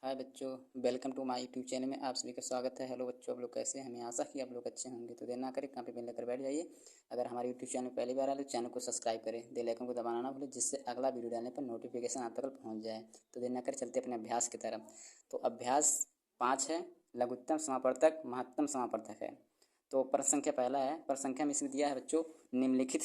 हाय बच्चों, welcome to my YouTube channel में आप सभी का स्वागत है। हेलो बच्चों, आप लोग कैसे हैं? हमें आशा कि आप लोग अच्छे होंगे। तो देर ना करें, कहाँ पे बेल लेकर बैठ जाइए। अगर हमारे यूट्यूब चैनल पहली बार आए तो चैनल को सब्सक्राइब करें, बेल आइकन को दबाना ना भूलें, जिससे अगला वीडियो डालने पर नोटिफिकेशन आप तक पहुँच जाए। तो देर ना कर चलते अपने अभ्यास की तरफ। तो अभ्यास 5 है, लघुत्तम समापवर्तक महत्तम समापवर्तक है। तो प्रश्न संख्या पहला है। प्रश्न संख्या में इसमें दिया है बच्चों, निम्नलिखित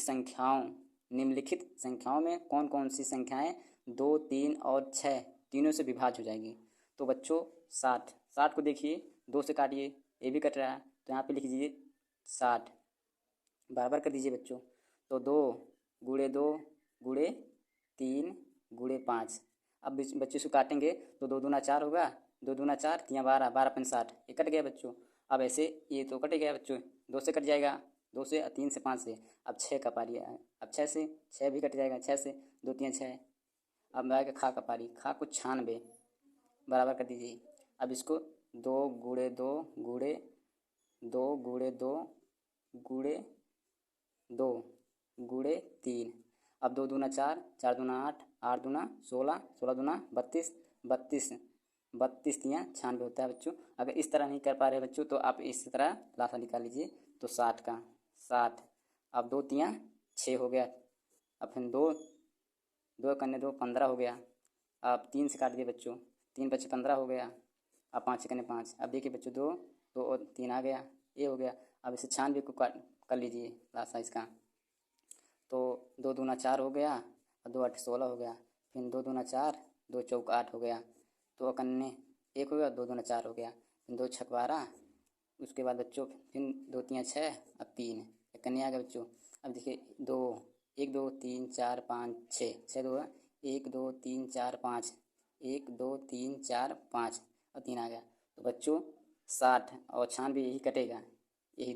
संख्याओं में कौन कौन सी संख्याएं 2, 3 और 6 तीनों से विभाज्य हो जाएगी। तो बच्चों 60 को देखिए, 2 से काटिए, ये भी कट रहा है, तो यहाँ पे लिख दीजिए 60, बराबर कर दीजिए बच्चों। तो 2 गुणे 2 गुणे 3 गुणे 5। अब बच्चे इसको काटेंगे तो 2 दूना 4 होगा, 2 दूना 4, 3 12, 12 पंच 60, ये कट गया बच्चों। अब ऐसे ये तो कट गया बच्चों, 2 से कट जाएगा, 2 से, 3 से, 5 से। अब 6 का पारी है, अब 6 से 6 भी कट जाएगा, 6 से 2 3 6। अब आएगा खा का पारी, खा को 96, बराबर कर दीजिए। अब इसको 2 गुणे 2 गुणे 2 गुणे 2 गुणे 2 गुणे 3। अब 2 दूना 4, 4 दूना 8, 8 दूना 16, 16 दूना 32, 32 32 तियाँ 96 होता है बच्चों। अगर इस तरह नहीं कर पा रहे बच्चों तो आप इस तरह लासा निकाल लीजिए। तो 60 का 60, अब 2 तियाँ 6 हो गया। अब फिर 2 2 करने 2 15 हो गया। अब 3 से काट दिए बच्चों, 3 बचे 15 हो गया। अब 5 करने 5। अब देखिए बच्चों, 2 2 और 3 आ गया, ये हो गया। अब इसे 96 को काट कर लीजिए लास्ट साइज का। तो 2 दूना 4 हो गया और 2 8 16 हो गया। फिर 2 दूना 4, 2 चौक 8 हो गया। तो कन्ने 1 हो गया, 2 दूना 4 हो गया, फिर 2 छक 12। उसके बाद बच्चों फिर 2 3 6, अब 3 कन्ने आ गया बच्चों। अब देखिए 2 1 2 3 4 5 6, 6 2 1 2 3 4 5, 1 2 3 4 5 और 3 आ गया। तो बच्चों 60 और 96 यही कटेगा, यही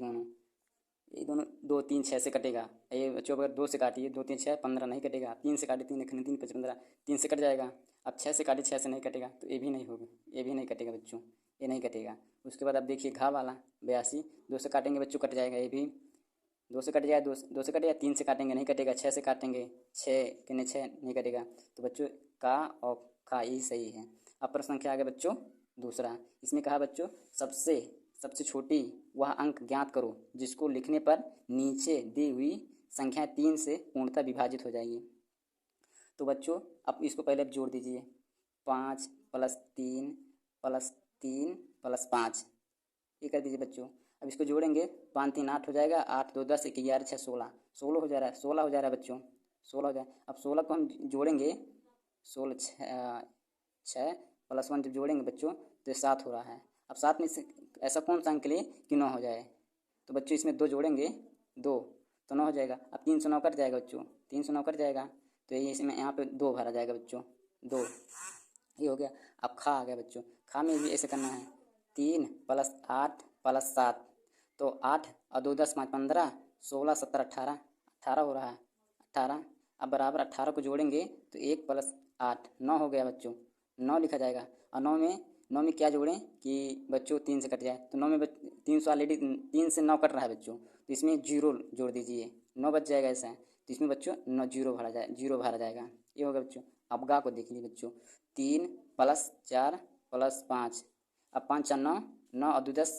दोनों 2 3 6 से कटेगा। ये बच्चों अगर 2 से काटिए, 2 3 6 15 नहीं कटेगा। 3 से काटे, 3 3 5 15, 3 से कट जाएगा। अब 6 से काटे, 6 से नहीं कटेगा, तो ये भी नहीं होगा, ये भी नहीं कटेगा बच्चों, ये नहीं कटेगा। उसके बाद अब देखिए घा वाला 82, 2 से काटेंगे बच्चों, कट जाएगा, ये भी 2 से कट जाएगा, 2 से कटेगा। 3 से काटेंगे नहीं कटेगा, 6 से काटेंगे, 6 कितने 6 नहीं कटेगा। तो बच्चों का और खा यही सही है। अब प्रश्न संख्या आ गया बच्चों दूसरा। इसमें कहा बच्चों, सबसे सबसे छोटी वह अंक ज्ञात करो जिसको लिखने पर नीचे दी हुई संख्या 3 से पूर्णतः विभाजित हो जाएगी। तो बच्चों अब इसको पहले आप जोड़ दीजिए, 5 + 3 + 3 + 5, ये कर दीजिए बच्चों। अब इसको जोड़ेंगे, 5 3 8 हो जाएगा, 8 2 10, 1 11 6 16, 16 हो जा रहा है, 16 हो जा रहा है बच्चों, 16 हो जाए। अब 16 को हम जोड़ेंगे, 16 6 + 1 जब जोड़ेंगे बच्चों तो 7 हो रहा है। अब 7 में से ऐसा कौन सा अंक ले कि 9 हो जाए। तो बच्चों इसमें 2 जोड़ेंगे, 2 तो 9 हो जाएगा। अब 3 से 9 कट जाएगा बच्चों, 3 से 9 कट जाएगा, तो ये इसमें यहाँ पे 2 भरा जाएगा बच्चों, 2, ये हो गया। अब खा आ गया बच्चों, खा में भी ऐसे करना है, 3 + 8 + 7, तो 8 और 2 10 5 15, 16 17 18, 18 हो रहा है, 18। अब बराबर 18 को जोड़ेंगे तो 1 + 8 9 हो गया बच्चों, 9 लिखा जाएगा। और 9 में क्या जोड़ें कि बच्चों 3 से कट जाए, तो 9 में 3 से ऑलरेडी 3 से 9 कट रहा है बच्चों, तो इसमें जीरो जोड़ दीजिए, 9 बच जाएगा ऐसा। तो इसमें बच्चों 9 जीरो भरा जाएगा, ये होगा बच्चों। अब गा को देख लीजिए बच्चों, 3 + 4 + 5, अब 5 4 9, 9 और 2 10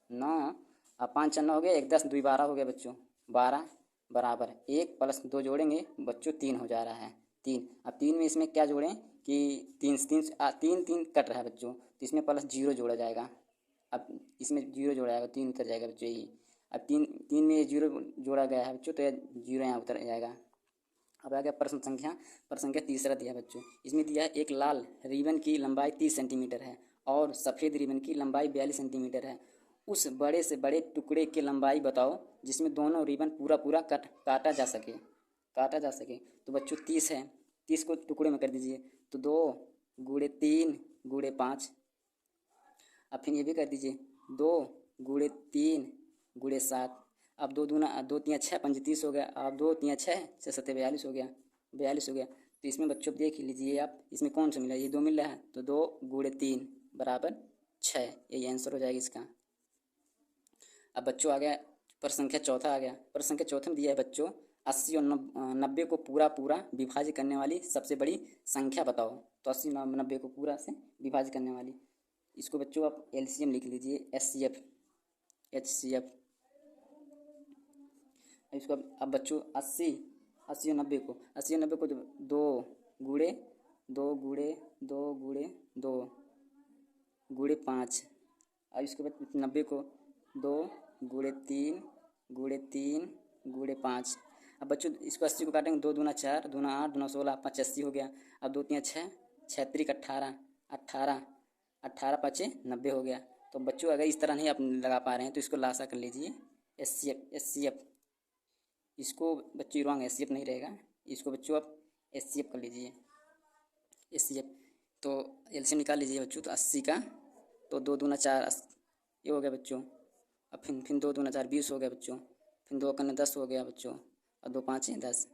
9, अब 5 4 9 हो गया, 1 10 2 12 हो गया बच्चों, 12 बराबर 1 + 2 जोड़ेंगे बच्चों 3 हो जा रहा है, 3। अब 3 में इसमें क्या जोड़ें कि 3 3 3 कट रहा है बच्चों, तो इसमें प्लस जीरो जोड़ा जाएगा। अब इसमें जीरो जोड़ा जाएगा, 3 उतर जाएगा बच्चों, यही। अब 3 में जीरो जोड़ा गया है बच्चों, तो जीरो यहाँ उतर जाएगा। अब आ गया प्रश्न संख्या तीसरा दिया बच्चों। इसमें दिया है, एक लाल रिबन की लंबाई 30 सेंटीमीटर है और सफ़ेद रिबन की लंबाई 42 सेंटीमीटर है। उस बड़े से बड़े टुकड़े की लंबाई बताओ जिसमें दोनों रिबन पूरा पूरा काटा जा सके। तो बच्चों 30 है, 30 को टुकड़े में कर दीजिए, तो 2 गुणे 3 गुणे 5। अब फिर ये भी कर दीजिए, 2 गुणे 3 गुणे 7। अब 2 दूना 2 3 6 5 30 हो गया। अब 2 3 6 6 7 42 हो गया, 42 हो गया। तो इसमें बच्चों देख लीजिए आप, इसमें कौन सा मिला, ये 2 मिल रहा है, तो 2 गुणे 3 बराबर 6, यही आंसर हो जाएगा इसका। अब बच्चों आ गया प्रश्न संख्या चौथा आ गया। प्रश्न संख्या चौथे में दिया है बच्चों, 80 और 90 को पूरा पूरा विभाजित करने वाली सबसे बड़ी संख्या बताओ। तो 80 90 को पूरा से विभाजित करने वाली, इसको बच्चों आप एलसीएम लिख लीजिए, एचसीएफ। इसको अब बच्चों 80 और 90 को 2 गुणे 5। अब इसके बाद 90 को 2 गुणे 3 5। अब बच्चों इसको 80 को काटेंगे, 2 दूना 4, दूना 8, दूना 16, 5 80 हो गया। अब 2 3 6, 6 3 18, 18 5 90 हो गया। तो बच्चों अगर इस तरह नहीं आप लगा पा रहे हैं तो इसको लासा कर लीजिए, एचसीएफ। इसको बच्चों रॉन्ग, एचसीएफ नहीं रहेगा, इसको बच्चों आप एचसीएफ कर लीजिए, एचसीएफ। तो एलसीएम निकाल लीजिए बच्चों। तो 80 का तो 2 दूना 4 ये हो गया बच्चों। अब फिर 2 दूना 4 20 हो गया बच्चों। फिर 2 कन्ने 10 हो गया बच्चों, और 2 5 10।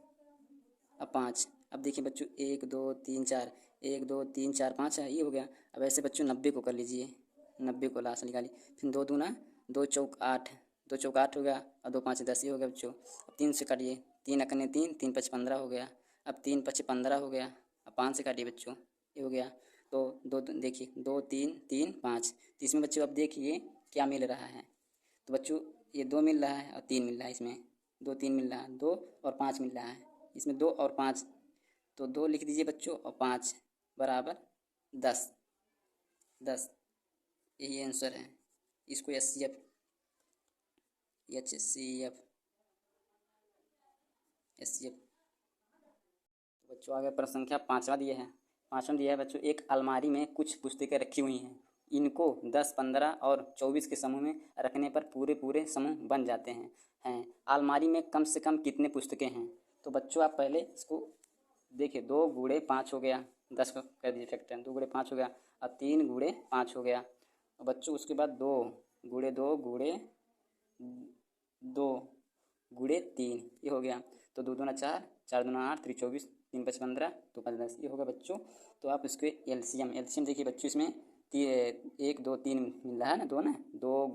अब 5, अब देखिए बच्चों 1 2 3 4, 1 2 3 4 5 है, ये हो गया। अब ऐसे बच्चों 90 को कर लीजिए, 90 को लास्ट निकालिए। फिर 2 दूना 2 चौक 8, 2 चौक 8 हो गया, और 2 5 10 ये हो गया बच्चों। अब 3 से काटिए, 3 अकन्ने 3, 3 5 15 हो गया। अब 3 5 15 हो गया। अब 5 से काटिए बच्चों, ये हो गया। तो 2 देखिए 2 3 3 5। तो इसमें बच्चों अब देखिए क्या मिल रहा है। तो बच्चों ये 2 मिल रहा है और 3 मिल रहा है, इसमें 2 3 मिल रहा है, 2 और 5 मिल रहा है, इसमें 2 और 5। तो 2 लिख दीजिए बच्चों, और 5 बराबर 10। यही आंसर है। इसको एचसीएफ तो बच्चों आगे प्रश्न संख्या 5वां दिया है। 5वां दिया है बच्चों, एक अलमारी में कुछ पुस्तकें रखी हुई हैं। इनको 10 15 और 24 के समूह में रखने पर पूरे समूह बन जाते हैं। अलमारी में कम से कम कितने पुस्तकें हैं? तो बच्चों आप पहले इसको देखिए, 2 गुणे 5 हो गया, 10 को कर दीजिए फैक्टर, 2 गुणे 5 हो गया। अब 3 गुणे 5 हो गया। और बच्चों उसके बाद 2 गुणे 2 गुणे 3 ये हो गया। तो 2 दूना 4, 4 दूना 8, 3 24, 3 5 15, 2 5 10 ये होगा बच्चों। तो आप इसके एलसीएम देखिए बच्चों, इसमें 1 2 3 मिल रहा है ना, 2 ना, 2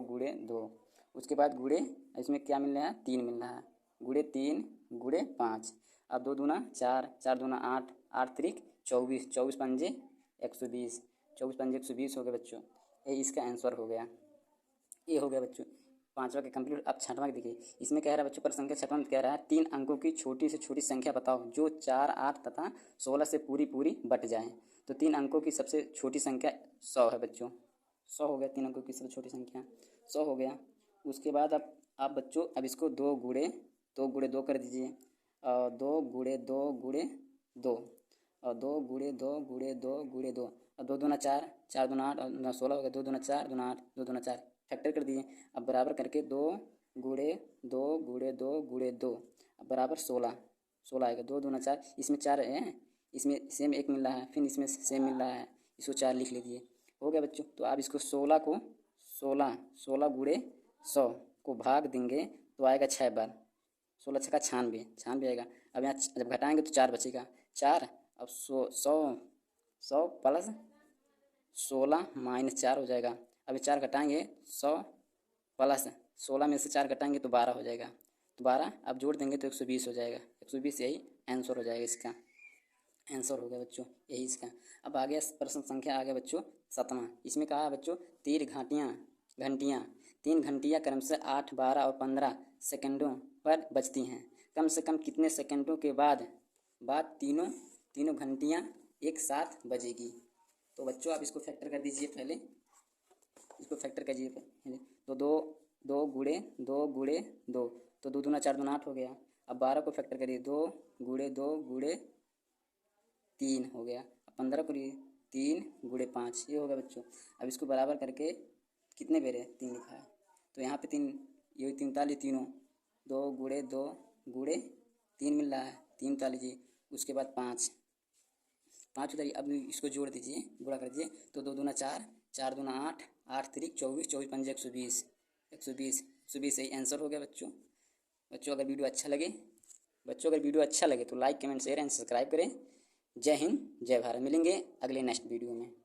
गुणे 2। उसके बाद गुणे इसमें क्या मिल रहा है, 3 मिल रहा है, गुणे 3 गुणे 5। अब 2 दूना 4, 4 दूना 8, 8 3 24, 24 पंजे 120, 24 पंजे 120 हो गया बच्चों। ये इसका आंसर हो गया। ये हो गया बच्चों 5वां के कंप्लीट। अब 6वां के देखिए, इसमें कह रहा है बच्चों प्रश्न संख्या 6वां में कह रहा है 3 अंकों की छोटी से छोटी संख्या बताओ जो 4 8 तथा 16 से पूरी बट जाए। तो 3 अंकों की सबसे छोटी संख्या 100 है बच्चों, 100 हो गया। 3 अंकों की सबसे छोटी संख्या 100 हो गया। उसके बाद अब आप बच्चों अब इसको 2 गुणे 2 कर दीजिए, और 2 गुणे 2 और 2 गुणे 2 और 2 दूना 4, 4 दूना 8 और 9 16 हो गया। 2 दूना 4 दूना 8, 2 दूना 4 फैक्टर कर दिए। अब बराबर करके 2 गुणे 2 अब बराबर 16 आएगा। 2 दूना 4, इसमें 4 है, इसमें सेम 1 मिल रहा है, फिर इसमें सेम मिल रहा है, इसको 4 लिख लीजिए। हो गया बच्चों। तो आप इसको 16 गुणे 100 को भाग देंगे तो आएगा 6 बार, 16 6 का 96 आएगा। अब यहाँ जब घटाएंगे तो 4 बचेगा, 4। अब 100 प्लस 16 माइनस 4 हो जाएगा। अभी 4 घटाएंगे, 100 प्लस 16 में से 4 घटाएंगे तो 12 हो जाएगा। तो 12 अब जोड़ देंगे तो 120 हो जाएगा। 120 यही आंसर हो जाएगा, इसका आंसर हो गया बच्चों, यही इसका। अब आगे प्रश्न संख्या आ गया बच्चों 7वां। इसमें कहा है बच्चों 3 घंटियाँ क्रमशः 8 12 और 15 सेकंडों पर बजती हैं। कम से कम कितने सेकंडों के बाद तीनों घंटियाँ एक साथ बजेगी? तो बच्चों आप इसको फैक्टर कर दीजिए, पहले इसको फैक्टर कीजिए पहले। तो 2 गुणे 2 तो 2 दूना 4 दूना 8 हो गया। अब 12 को फैक्टर करिए, 2 गुणे 3 हो गया। अब 15 को 3 गुणे 5 ये होगा बच्चों। अब इसको बराबर करके कितने बेर है, 3 लिखा है तो यहाँ पे 3, ये 43 तीनों, 2 गुणे 3 मिल रहा है, 3 उतार लीजिए। उसके बाद 5 उतारिए। अब इसको जोड़ दीजिए, गुणा कर दीजिए। तो 2 दूना 4, 4 दूना 8, 8 3 24, 24 पंजे 120 यही आंसर हो गया बच्चों। अगर वीडियो अच्छा लगे तो like comment share and subscribe करें। जय हिंद जय भारत। मिलेंगे अगले नेक्स्ट वीडियो में।